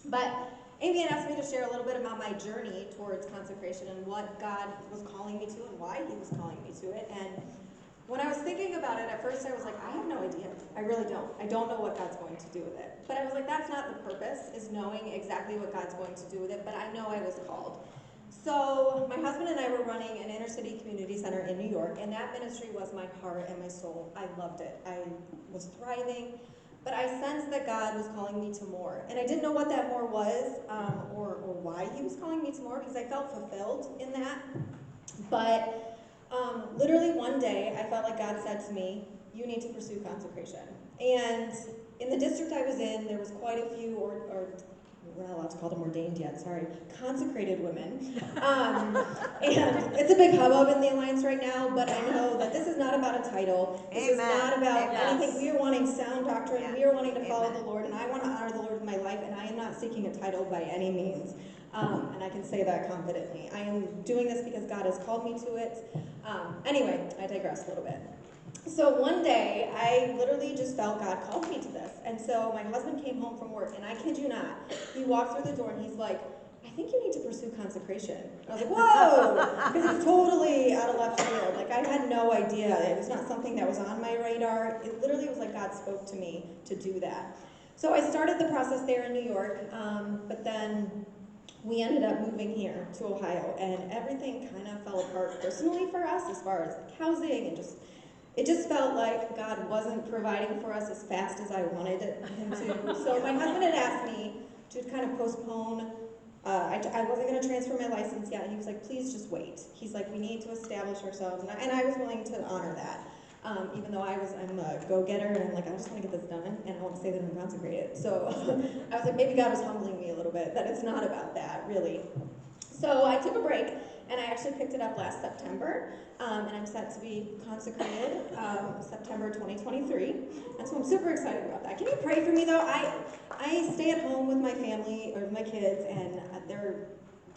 But Amy had asked me to share a little bit about my journey towards consecration and what God was calling me to and why he was calling me to it. And when I was thinking about it, at first I was like, I have no idea. I really don't. I don't know what God's going to do with it. But I was like, that's not the purpose, is knowing exactly what God's going to do with it, but I know I was called. So my husband and I were running an inner city community center in New York, and that ministry was my heart and my soul. I loved it. I was thriving, but I sensed that God was calling me to more. And I didn't know what that more was, or why he was calling me to more, because I felt fulfilled in that. But literally one day, I felt like God said to me, you need to pursue consecration. And in the district I was in, there was quite a few, or we're not allowed to call them ordained yet, sorry, consecrated women. And it's a big hubbub in the Alliance right now, but I know that this is not about a title. This is not about anything. We are wanting sound doctrine. We are wanting to follow the Lord, and I want to honor the Lord with my life, and I am not seeking a title by any means. And I can say that confidently. I am doing this because God has called me to it. Anyway, I digress a little bit. So one day, I literally just felt God called me to this. And so my husband came home from work, and I kid you not, he walked through the door and he's like, I think you need to pursue consecration. I was like, whoa! Because it was totally out of left field. Like, I had no idea. It was not something that was on my radar. It literally was like God spoke to me to do that. So I started the process there in New York, but then we ended up moving here to Ohio, and everything kind of fell apart personally for us as far as like housing and it just felt like God wasn't providing for us as fast as I wanted him to. So my husband had asked me to kind of postpone. I wasn't going to transfer my license yet, and he was like, please just wait. He's like, we need to establish ourselves, and I was willing to honor that. Even though I'm a go-getter, and I'm like, I just want to get this done, and I want to say that I'm consecrated. So I was like, maybe God was humbling me a little bit, that it's not about that, really. So I took a break, and I actually picked it up last September, and I'm set to be consecrated September 2023, and so I'm super excited about that. Can you pray for me, though? I stay at home with my family, or with my kids, and they're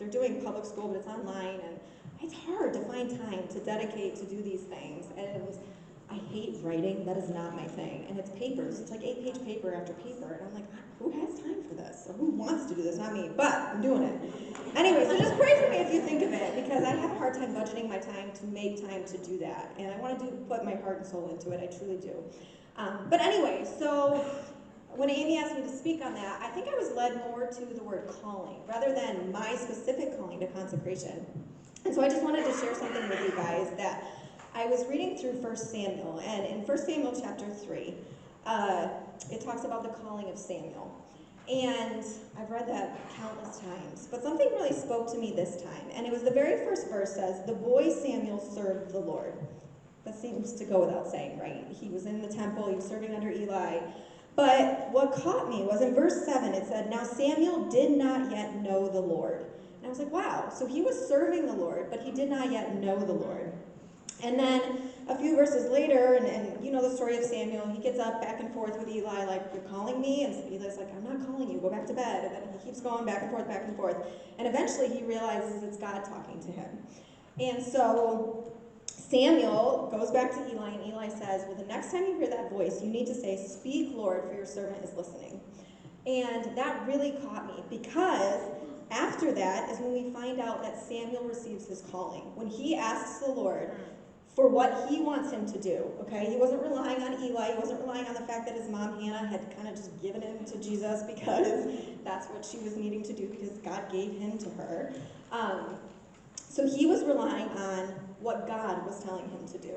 doing public school, but it's online, and it's hard to find time to dedicate to do these things, and I hate writing. That is not my thing. And it's papers. It's like 8-page paper after paper. And I'm like, who has time for this? Or who wants to do this? Not me. But I'm doing it. Anyway, so just pray for me if you think of it, because I have a hard time budgeting my time to make time to do that. And I want to put my heart and soul into it. I truly do. But anyway, so when Amy asked me to speak on that, I think I was led more to the word calling rather than my specific calling to consecration. And so I just wanted to share something with you guys that I was reading through 1 Samuel, and in 1 Samuel chapter 3, it talks about the calling of Samuel. And I've read that countless times, but something really spoke to me this time. And it was the very first verse says, the boy Samuel served the Lord. That seems to go without saying, right? He was in the temple, he was serving under Eli. But what caught me was in verse 7, it said, now Samuel did not yet know the Lord. And I was like, wow, so he was serving the Lord, but he did not yet know the Lord. And then a few verses later, and you know the story of Samuel, he gets up back and forth with Eli, like, you're calling me? And Eli's like, I'm not calling you, go back to bed. And then he keeps going back and forth, back and forth. And eventually he realizes it's God talking to him. And so Samuel goes back to Eli, and Eli says, well, the next time you hear that voice, you need to say, speak, Lord, for your servant is listening. And that really caught me, because after that is when we find out that Samuel receives his calling. When he asks the Lord for what he wants him to do, okay? He wasn't relying on Eli. He wasn't relying on the fact that his mom, Hannah, had kind of just given him to Jesus because that's what she was needing to do because God gave him to her. So he was relying on what God was telling him to do.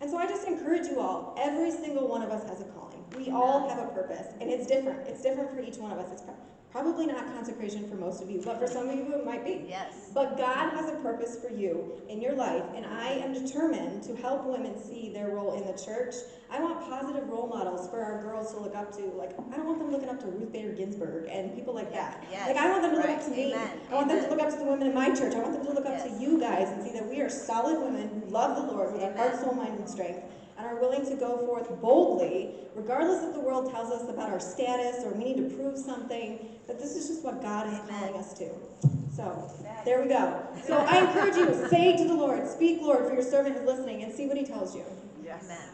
And so I just encourage you all, every single one of us has a calling. We all have a purpose, and it's different. It's different for each one of us. It's probably not consecration for most of you, but for some of you it might be. Yes. But God has a purpose for you in your life, and I am determined to help women see their role in the church. I want positive role models for our girls to look up to. Like, I don't want them looking up to Ruth Bader Ginsburg and people like that. Yes. Like, I want them to look up to me. Amen. I want them to look up to the women in my church. I want them to look up to you guys and see that we are solid women who love the Lord with our heart, soul, mind, and strength, and are willing to go forth boldly, regardless if the world tells us about our status or we need to prove something, that this is just what God is calling us to. So, there we go. So I encourage you, say to the Lord, speak, Lord, for your servant is listening, and see what he tells you. Yes. Amen.